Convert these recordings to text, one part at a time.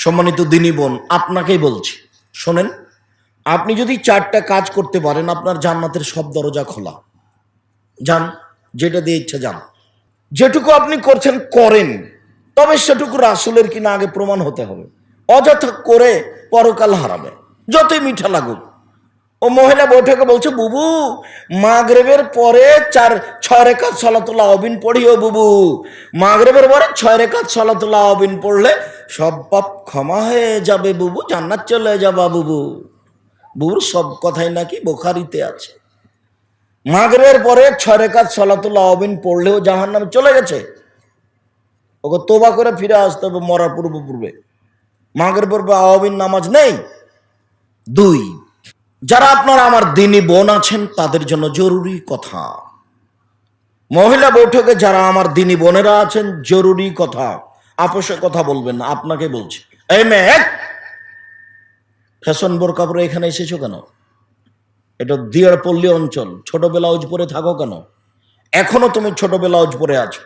সম্মানিত দিনী বোন, আপনাকেই বলছি, শোনেন। আপনি যদি 4টা কাজ করতে পারেন, আপনার জান্নাতের সব দরজা খোলা। যান, যেটা দিয়ে ইচ্ছা যান। যেটুকু আপনি করছেন করেন, তবে সেটুকু রাসূলের কিনা আগে প্রমাণ হতে হবে। অযথা করে পরকাল হারাবে, যতই মিঠা লাগুক। ও মহিলা বৈঠকে বলছে, বুবু মাগরিবের পরে 6 রাকাত সালাতুল আওয়াবিন পড়িও বুবু। মাগরিবের পরে 6 রাকাত সালাতুল আওয়াবিন পড়লে সব পাপ ক্ষমা হয়ে যাবে বুবু, জান্নাত চলে যাবা বুবু। বুবুর সব কথাই নাকি বুখারীতে আছে। মাগরিবের পরে 6 রাকাত সালাতুল আওয়াবিন পড়লেও জাহান্নামে চলে গেছে। ওকে তোবা করে ফিরে আসতে হবে মরার পূর্বে। মাগরিবের পর আওয়াবিন নামাজ নেই। 2, যারা আপনারা আমার দিনী বোন আছেন তাদের জন্য জরুরি কথা। মহিলা বৈঠকে যারা আমার দিনী বোনেরা আছেন, জরুরি কথা, আপোষে কথা বলবেন না। আপনাকে বলছি, এই মেয়ে, ফ্যাশন বোরকা পরে এখানে এসেছো কেন? এটা দিয়ারপল্লী অঞ্চল, ছোট ব্লাউজ পরে থাকো কেন? এখনো তুমি ছোট ব্লাউজ পরে আছো,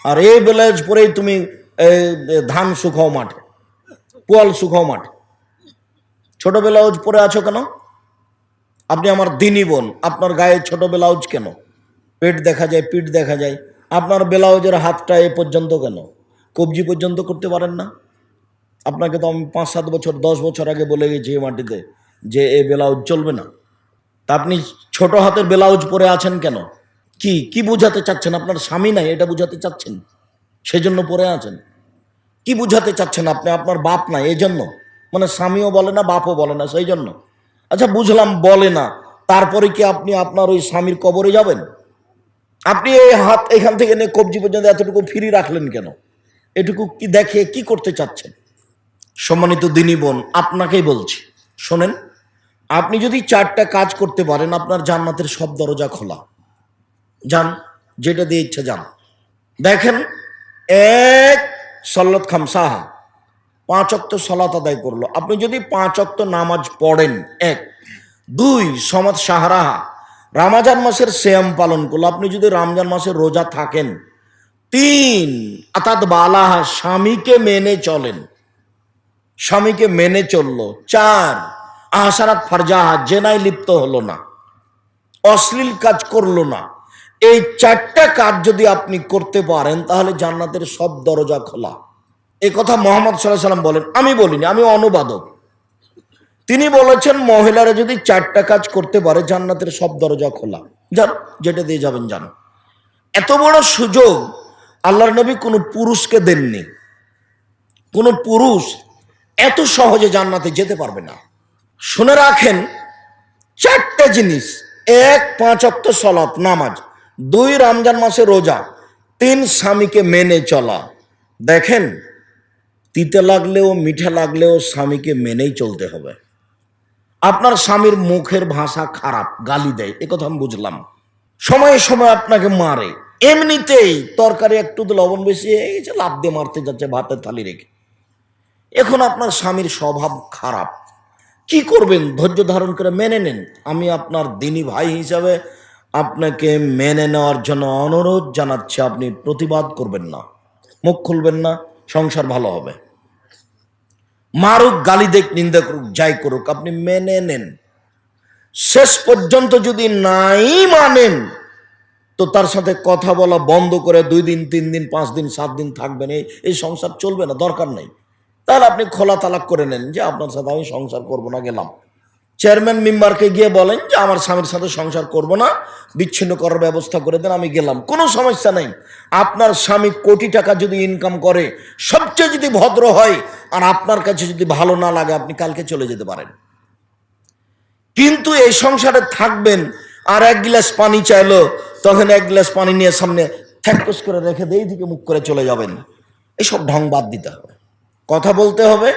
আর এই ব্লাউজ পরেই তুমি ধান শুকাও মাঠে, পোয়াল শুকাও মাঠে। ছোট ব্লাউজ পরে আছো কেন? আপনি আমার দিনী বোন, আপনার গায়ে ছোট ব্লাউজ কেন? পেট দেখা যায়, পিঠ দেখা যায়। আপনার ব্লাউজের হাতটা এ পর্যন্ত কেন? কবজি পর্যন্ত করতে পারেন না? আপনাকে তো আমি 5-7 বছর 10 বছর আগে বলে গেছি এই মাটিতে যে এ ব্লাউজ চলবে না। তা আপনি ছোট হাতের ব্লাউজ পরে আছেন কেন? কি কি বুঝাতে চাচ্ছেন? আপনার স্বামী নাই এটা বুঝাতে চাচ্ছেন, সেজন্য পরে আছেন? কি বুঝাতে চাচ্ছেন আপনি? আপনার বাপ নাই এই জন্য, মানে স্বামীও বলে না বাপও বলে না সেই জন্য? আচ্ছা বুঝলাম বলে না, তারপরে কি আপনি আপনার ওই স্বামীর কবরে যাবেন? আপনি এই হাত এখান থেকে নিয়ে কবজি পর্যন্ত এতটুকু ফ্রি রাখলেন কেন? এটুকু কি দেখে কি করতে চাচ্ছেন? সম্মানিত দিনী বোন, আপনাকেই বলছি, শোনেন। আপনি যদি 4টা কাজ করতে পারেন, আপনার জান্নাতের সব দরজা খোলা। যান, যেটা দিয়ে ইচ্ছা যান। দেখেন, 1 সল্লত খামসাহা, 5 ওয়াক্ত সালাত আদায় করলো। আপনি যদি 5 ওয়াক্ত নামাজ পড়েন, 1। 2 সমাজ সাহারাহা, রমজান মাসের সিয়াম পালন করলো। আপনি যদি রমজান মাসের রোজা থাকেন। 3 আতাত বালাহা, স্বামীকে মেনে চলেন, স্বামীকে মেনে চললো। 4 আহসারাত ফারজাহা, জেনায় লিপ্ত হলো না, অশ্লীল কাজ করলো না। এই 4টা কাজ যদি আপনি করতে পারেন, তাহলে জান্নাতের সব দরজা খোলা। এই কথা মুহাম্মদ সাল্লাল্লাহু আলাইহি ওয়াসাল্লাম বলেন, আমি বলিনি, আমি অনুবাদক। তিনি বলেছেন মহিলারা যদি 4টা কাজ করতে পারে, জান্নাতের সব দরজা খোলা। যান, যেটা দিয়ে যাবেন যান। এত বড় সুযোগ আল্লাহর নবী কোনো পুরুষকে দেননি। কোন পুরুষ এত সহজে জান্নাতে যেতে পারবে না। শুনে রাখেন, 4টা জিনিস: 1 5 ওয়াক্ত সালাত নামাজ, 2 রমজান মাসে রোজা, 3 স্বামীকে মেনে চলা। দেখেন, তিতে লাগলেও মিঠা লাগলেও স্বামীকে মেনেই চলতে হবে। আপনার স্বামীর মুখের ভাষা খারাপ, গালি দেয়, এ কথা আমি বুঝলাম। সময়ে সময় আপনাকে মারে, এমনিতেই তরকারি একটু লবণ বেশি হয়ে গেছে, লাফ দিয়ে মারতে যাচ্ছে ভাতের থালি রেখে। এখন আপনার স্বামীর স্বভাব খারাপ, কি করবেন? ধৈর্য ধারণ করে মেনে নেন। আমি আপনার দিনী ভাই হিসাবে আপনাকে মেনে নেওয়ার জন্য অনুরোধ জানাচ্ছি। আপনি প্রতিবাদ করবেন না, মুখ খুলবেন না, সংসার ভালো হবে। মারুক, গালি দেখ, নিন্দা করুক, যাই করুক, আপনি মেনে নেন। শেষ পর্যন্ত যদি নাই মানেন, তো তার সাথে কথা বলা বন্ধ করে 2 দিন 3 দিন 5 দিন 7 দিন থাকবেন। এই সংসার চলবে না, দরকার নেই। তাহলে আপনি খোলা তালাক করে নেন যে আপনার সাথে আমি সংসার করব না, গেলাম। চেয়ারম্যান মেম্বারকে গিয়ে বলেন যে আমার স্বামীর সাথে সংসার করব না, বিচ্ছিন্ন করার ব্যবস্থা করে দেন, আমি গেলাম, কোনো সমস্যা নেই। আপনার স্বামী কোটি টাকা যদি ইনকাম করে, সবচেয়ে যদি ভদ্র হয়, আর আপনার কাছে যদি ভালো না লাগে, আপনি কালকে চলে যেতে পারেন। কিন্তু এই সংসারে থাকবেন, আর 1 গ্লাস পানি চাইলো, তখন 1 গ্লাস পানি নিয়ে সামনে থ্যাকস করে রেখে দিয়ে দিকে মুখ করে চলে যাবেন। এইসব ঢং বাদ দিতে হবে। কথা বলতে হবে,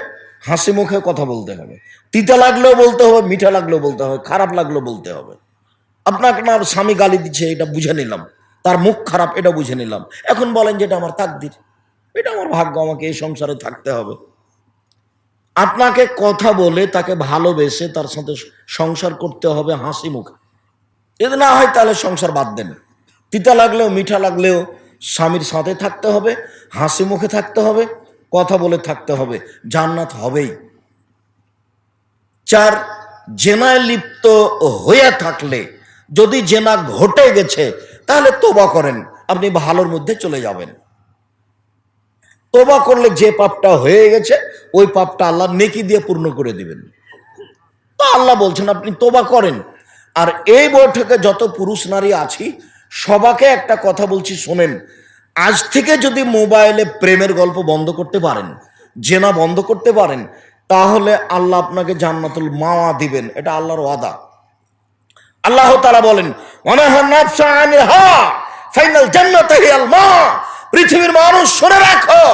হাসি মুখে কথা বলতে হবে। তিতা লাগলেও বলতে হবে, মিঠা লাগলেও বলতে হবে, খারাপ লাগলেও বলতে হবে। আপনাকে না স্বামী গালি দিচ্ছে, এটা বুঝে নিলাম, তার মুখ খারাপ, এটা বুঝে নিলাম। এখন বলেন যে এটা আমার তাকদির, এটা আমার ভাগ্য, আমাকে এই সংসারে থাকতে হবে। আপনাকে কথা বলে, তাকে ভালোবেসে তার সাথে সংসার করতে হবে হাসি মুখে। যদি না হয় তাহলে সংসার বাদ দেন। তিতা লাগলেও মিঠা লাগলেও স্বামীর সাথে থাকতে হবে, হাসি মুখে থাকতে হবে, কথা বলে থাকতে হবে, জান্নাত হবেই। 4, জেনায় লিপ্ত হয়ে থাকলে, যদি জেনা ঘটে গেছে তাহলে তোবা করেন, আপনি ভালোর মধ্যে চলে যাবেন। তোবা করলে যে পাপটা হয়ে গেছে ওই পাপটা আল্লাহ নেকি দিয়ে পূর্ণ করে দিবেন। তো আল্লাহ বলছেন আপনি তোবা করেন। আর এই বৈঠকে যত পুরুষ নারী আছি সবাকে একটা কথা বলছি, শোনেন। আজ থেকে যদি মোবাইলে প্রেমের গল্প বন্ধ করতে পারেন, জেনা বন্ধ করতে পারেন, তাহলে আল্লাহ আপনাকে জান্নাতুল মাওয়া দিবেন। এটা আল্লাহর ওয়াদা। আল্লাহ তাআলা বলেন, পৃথিবীর মানুষ শুনে রাখো,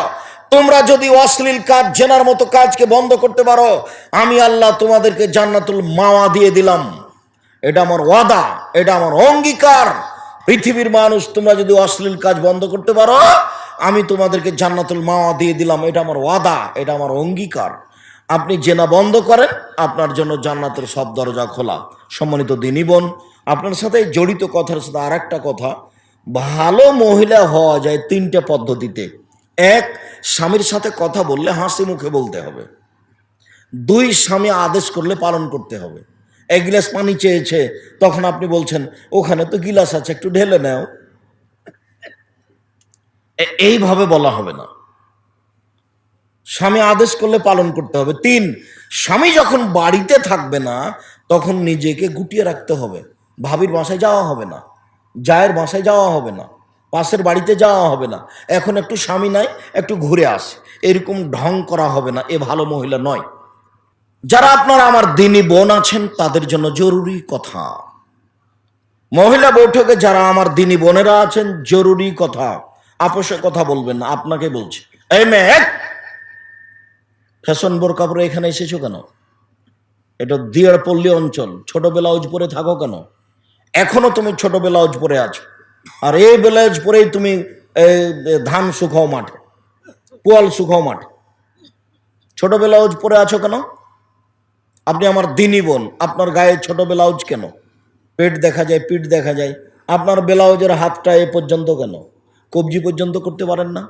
তোমরা যদি অশ্লীল কাজ, জেনার মতো কাজকে বন্ধ করতে পারো, আমি আল্লাহ তোমাদেরকে জান্নাতুল মাওয়া দিয়ে দিলাম। এটা আমার ওয়াদা, এটা আমার অঙ্গীকার। পৃথিবীর মানুষ, তোমরা যদি অশ্লীল কাজ বন্ধ করতে পারো, আমি তোমাদেরকে জান্নাতুল মাওয়া দিয়ে দিলাম। এটা আমার ওয়াদা, এটা আমার অঙ্গীকার। আপনি জেনা বন্ধ করেন, আপনার জন্য জান্নাতের সব দরজা খোলা। সম্মানিত দিনী বোন, আপনার সাথে জড়িত কথার সাথে আর একটা কথা, ভালো মহিলা হওয়া যায় 3টে পদ্ধতিতে। 1, স্বামীর সাথে কথা বললে হাসি মুখে বলতে হবে। 2, স্বামী আদেশ করলে পালন করতে হবে। 1 গ্লাস পানি চেয়েছে, তখন আপনি বলছেন ওখানে তো গিলাস আছে, একটু ঢেলে নাও। এইভাবে বলা হবে না। স্বামী আদেশ করলে পালন করতে হবে। 3, স্বামী যখন বাড়িতে থাকবে না তখন নিজেকে গুটিয়ে রাখতে হবে। ভাবির বাসায় যাওয়া হবে না, জায়ের বাসায় যাওয়া হবে না, পাশের বাড়িতে যাওয়া হবে না। এখন একটু স্বামী নাই, একটু ঘুরে আসে, এরকম ঢং করা হবে না। এ ভালো মহিলা নয়। যারা আপনারা আমার দিনী বোন আছেন তাদের জন্য জরুরি কথা, মহিলা বৈঠকে যারা আমার দিনী বোনেরা আছেন, জরুরি কথা, আপোষে কথা বলবেন না। আপনাকে বলছি, এই মেয়ে, ফ্যাশন বোরকা পরে এখানে এসেছো কেন? এটা দিয়ারপল্লী অঞ্চল, ছোট ব্লাউজ পরে থাকো কেন? এখনো তুমি ছোট ব্লাউজ পরে আছো, আর এই ব্লাউজ পরেই তুমি ধান শুকাও মাঠে, পোয়াল শুকাও মাঠে। ছোট ব্লাউজ পরে আছো কেন? আপনি আমার দিনী বোন, আপনার গায়ে ছোট ব্লাউজ কেন? পেট দেখা যায়, পিঠ দেখা যায়, আপনার ব্লাউজের হাতটা এ পর্যন্ত কেন? কবজি পর্যন্ত করতে পারেন না?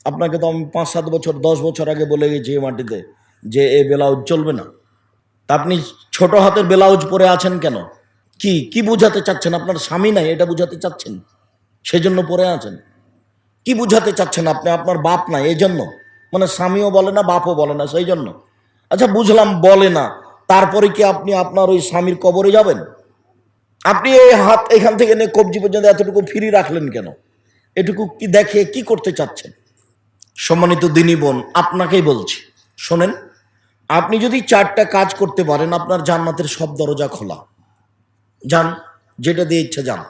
আপনাকে তো আমি 5-7 বছর 10 বছর আগে বলে গেছি এই মাটিতে যে এই ব্লাউজ চলবে না। তা আপনি ছোট হাতের ব্লাউজ পরে আছেন কেন? কি কি বুঝাতে চাচ্ছেন? আপনার স্বামী নাই এটা বুঝাতে চাচ্ছেন, সেজন্য পরে আছেন? কি বুঝাতে চাচ্ছেন আপনি? আপনার বাপ নাই এই জন্য, মানে স্বামীও বলে না, বাপও বলে না, সেই জন্য? আচ্ছা বুঝলাম বলে না, তারপরে কি আপনি আপনার ওই স্বামীর কবরে যাবেন? আপনি এই হাত এখান থেকে নিয়ে কবজি পর্যন্ত এতটুকু ফ্রি রাখলেন কেন? এটুকু কি দেখে কি করতে চাচ্ছেন? সম্মানিত দিনী বোন, আপনাকেই বলছি, শোনেন। আপনি যদি 4টা কাজ করতে পারেন, আপনার জান্নাতের সব দরজা খোলা। যান, যেটা দিয়ে ইচ্ছা যান।